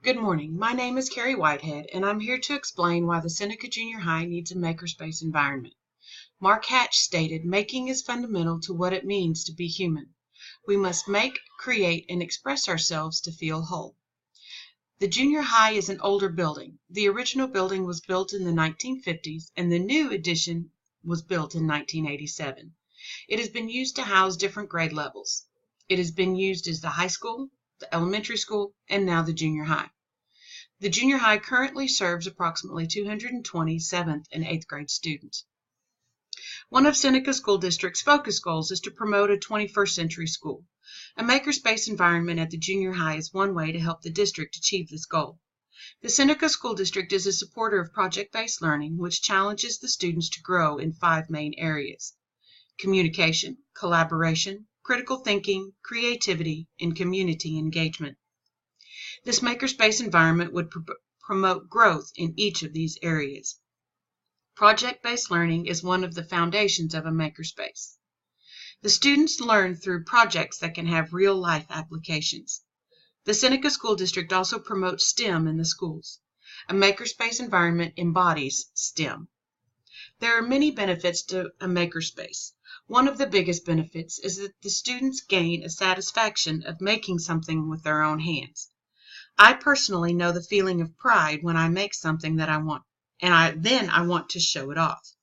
Good morning. My name is Carrie Whitehead, and I'm here to explain why the Seneca Junior High needs a makerspace environment. Mark Hatch stated, "Making is fundamental to what it means to be human. We must make, create, and express ourselves to feel whole." The junior high is an older building. The original building was built in the 1950s, and the new addition was built in 1987. It has been used to house different grade levels. It has been used as the high school, the elementary school, and now the junior high. The junior high currently serves approximately 220 7th and 8th grade students. One of Seneca School District's focus goals is to promote a 21st century school. A makerspace environment at the junior high is one way to help the district achieve this goal. The Seneca School District is a supporter of project-based learning, which challenges the students to grow in 5 main areas: communication, collaboration, critical thinking, creativity, and community engagement. This makerspace environment would promote growth in each of these areas. Project-based learning is one of the foundations of a makerspace. The students learn through projects that can have real-life applications. The Seneca School District also promotes STEM in the schools. A makerspace environment embodies STEM. There are many benefits to a makerspace. One of the biggest benefits is that the students gain a satisfaction of making something with their own hands. I personally know the feeling of pride when I make something that I want, and then I want to show it off.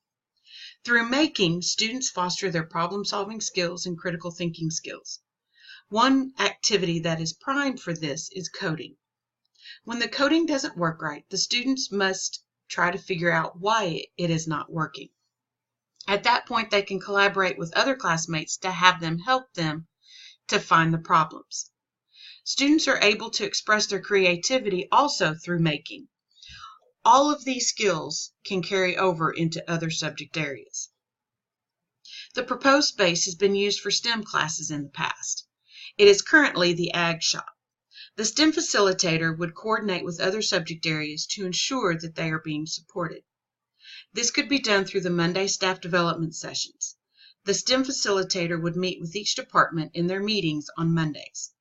Through making, students foster their problem-solving skills and critical thinking skills. One activity that is primed for this is coding. When the coding doesn't work right, the students must try to figure out why it is not working. At that point, they can collaborate with other classmates to have them help them to find the problems. Students are able to express their creativity also through making. All of these skills can carry over into other subject areas. The proposed space has been used for STEM classes in the past. It is currently the Ag Shop. The STEM facilitator would coordinate with other subject areas to ensure that they are being supported. This could be done through the Monday staff development sessions. The STEM facilitator would meet with each department in their meetings on Mondays.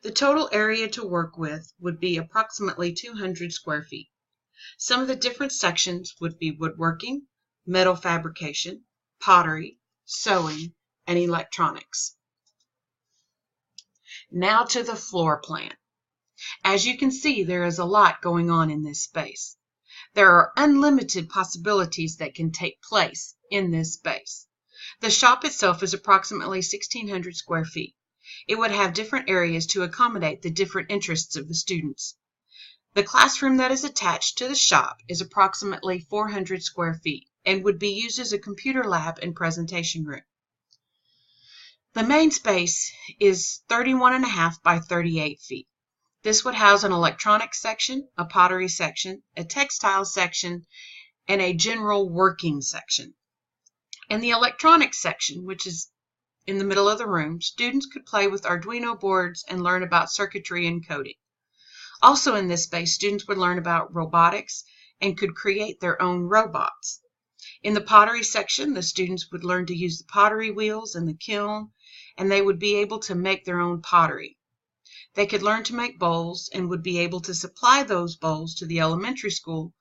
The total area to work with would be approximately 200 square feet. Some of the different sections would be woodworking, metal fabrication, pottery, sewing, and electronics. Now to the floor plan. As you can see, there is a lot going on in this space. There are unlimited possibilities that can take place in this space. The shop itself is approximately 1,600 square feet. It would have different areas to accommodate the different interests of the students. The classroom that is attached to the shop is approximately 400 square feet and would be used as a computer lab and presentation room. The main space is 31.5 by 38 feet. This would house an electronics section, a pottery section, a textile section, and a general working section. In the electronics section, which is in the middle of the room, students could play with Arduino boards and learn about circuitry and coding. Also in this space, students would learn about robotics and could create their own robots. In the pottery section, the students would learn to use the pottery wheels and the kiln, and they would be able to make their own pottery. They could learn to make bowls and would be able to supply those bowls to the elementary school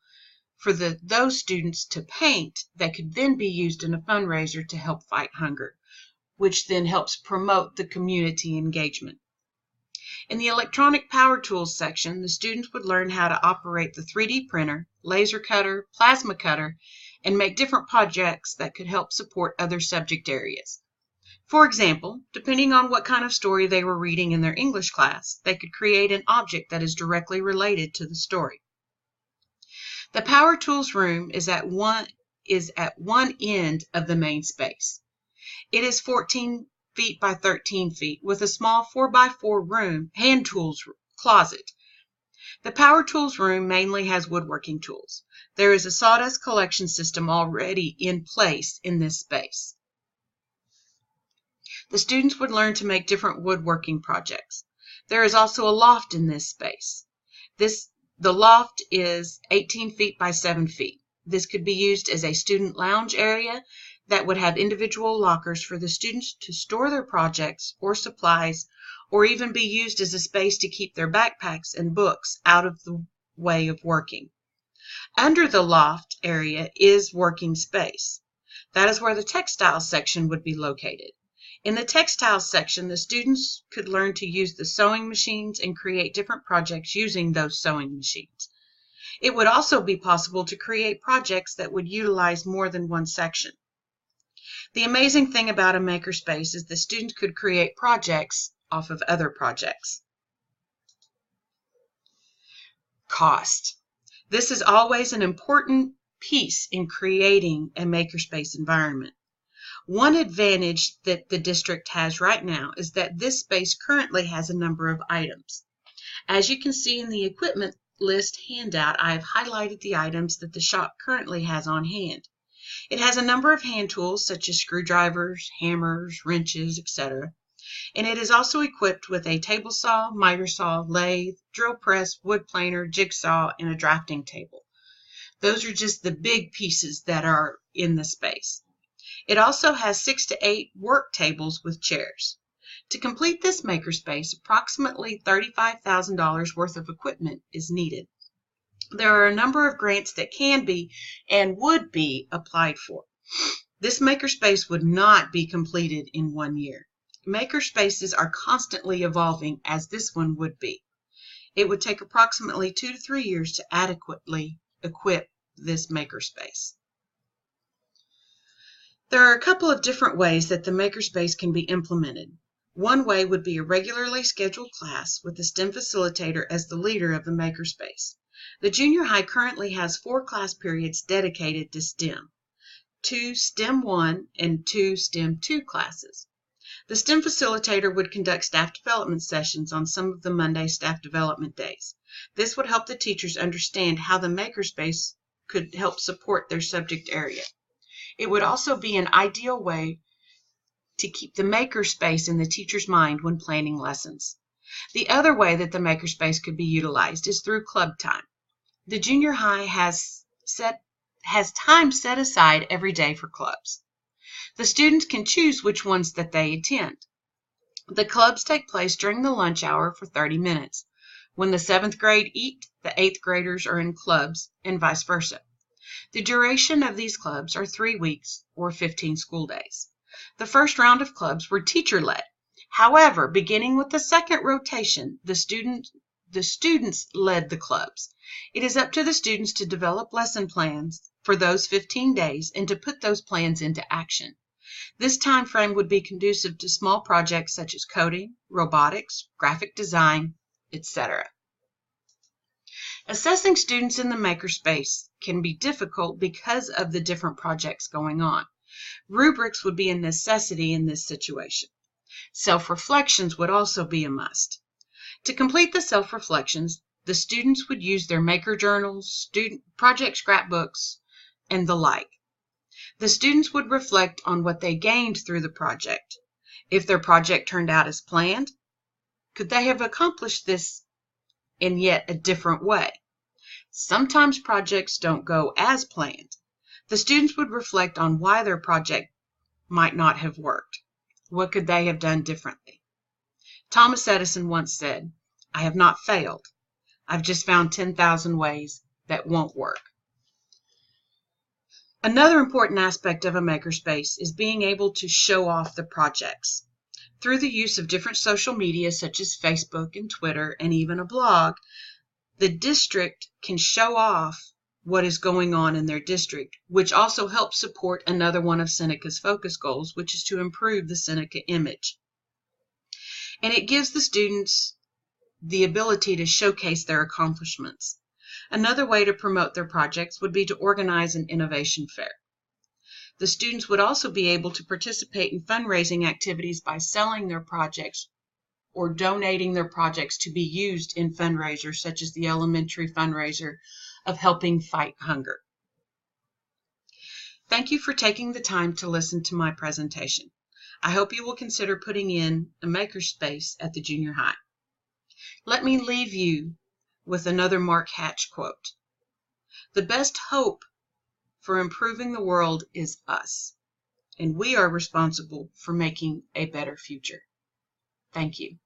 for those students to paint that could then be used in a fundraiser to help fight hunger, which then helps promote the community engagement. In the electronic power tools section, the students would learn how to operate the 3D printer, laser cutter, plasma cutter, and make different projects that could help support other subject areas. For example, depending on what kind of story they were reading in their English class, they could create an object that is directly related to the story. The power tools room is at one end of the main space. It is 14 feet by 13 feet with a small 4x4 room, hand tools closet. The power tools room mainly has woodworking tools. There is a sawdust collection system already in place in this space. The students would learn to make different woodworking projects. There is also a loft in this space. The loft is 18 feet by 7 feet. This could be used as a student lounge area that would have individual lockers for the students to store their projects or supplies, or even be used as a space to keep their backpacks and books out of the way of working. Under the loft area is working space. That is where the textiles section would be located. In the textiles section, the students could learn to use the sewing machines and create different projects using those sewing machines. It would also be possible to create projects that would utilize more than one section. The amazing thing about a makerspace is the students could create projects off of other projects. Cost. This is always an important piece in creating a makerspace environment. One advantage that the district has right now is that this space currently has a number of items. As you can see in the equipment list handout, I have highlighted the items that the shop currently has on hand. It has a number of hand tools such as screwdrivers, hammers, wrenches, etc. And it is also equipped with a table saw, miter saw, lathe, drill press, wood planer, jigsaw, and a drafting table. Those are just the big pieces that are in the space. It also has 6 to 8 work tables with chairs. To complete this makerspace, approximately $35,000 worth of equipment is needed. There are a number of grants that can be and would be applied for. This makerspace would not be completed in 1 year. Makerspaces are constantly evolving, as this one would be. It would take approximately 2 to 3 years to adequately equip this makerspace. There are a couple of different ways that the makerspace can be implemented. One way would be a regularly scheduled class with the STEM facilitator as the leader of the makerspace. The junior high currently has 4 class periods dedicated to STEM, 2 STEM 1 and 2 STEM 2 classes. The STEM facilitator would conduct staff development sessions on some of the Monday staff development days. This would help the teachers understand how the makerspace could help support their subject area. It would also be an ideal way to keep the makerspace in the teacher's mind when planning lessons. The other way that the makerspace could be utilized is through club time. The junior high has time set aside every day for clubs. The students can choose which ones that they attend. The clubs take place during the lunch hour for 30 minutes. When the 7th grade eat, the 8th graders are in clubs, and vice versa. The duration of these clubs are 3 weeks or 15 school days. The first round of clubs were teacher-led. However, beginning with the second rotation, the students led the clubs. It is up to the students to develop lesson plans for those 15 days and to put those plans into action. This time frame would be conducive to small projects such as coding, robotics, graphic design, etc. Assessing students in the makerspace can be difficult because of the different projects going on. Rubrics would be a necessity in this situation. Self-reflections would also be a must. To complete the self-reflections, the students would use their maker journals, student project scrapbooks, and the like. The students would reflect on what they gained through the project. If their project turned out as planned, could they have accomplished this in yet a different way? Sometimes projects don't go as planned. The students would reflect on why their project might not have worked. What could they have done differently? Thomas Edison once said, "I have not failed. I've just found 10,000 ways that won't work." Another important aspect of a makerspace is being able to show off the projects. Through the use of different social media such as Facebook and Twitter and even a blog, the district can show off what is going on in their district, which also helps support another one of Seneca's focus goals, which is to improve the Seneca image. And it gives the students the ability to showcase their accomplishments. Another way to promote their projects would be to organize an innovation fair. The students would also be able to participate in fundraising activities by selling their projects or donating their projects to be used in fundraisers such as the elementary fundraiser of helping fight hunger. Thank you for taking the time to listen to my presentation. I hope you will consider putting in a makerspace at the junior high. Let me leave you with another Mark Hatch quote. "The best hope for improving the world is us, and we are responsible for making a better future." Thank you.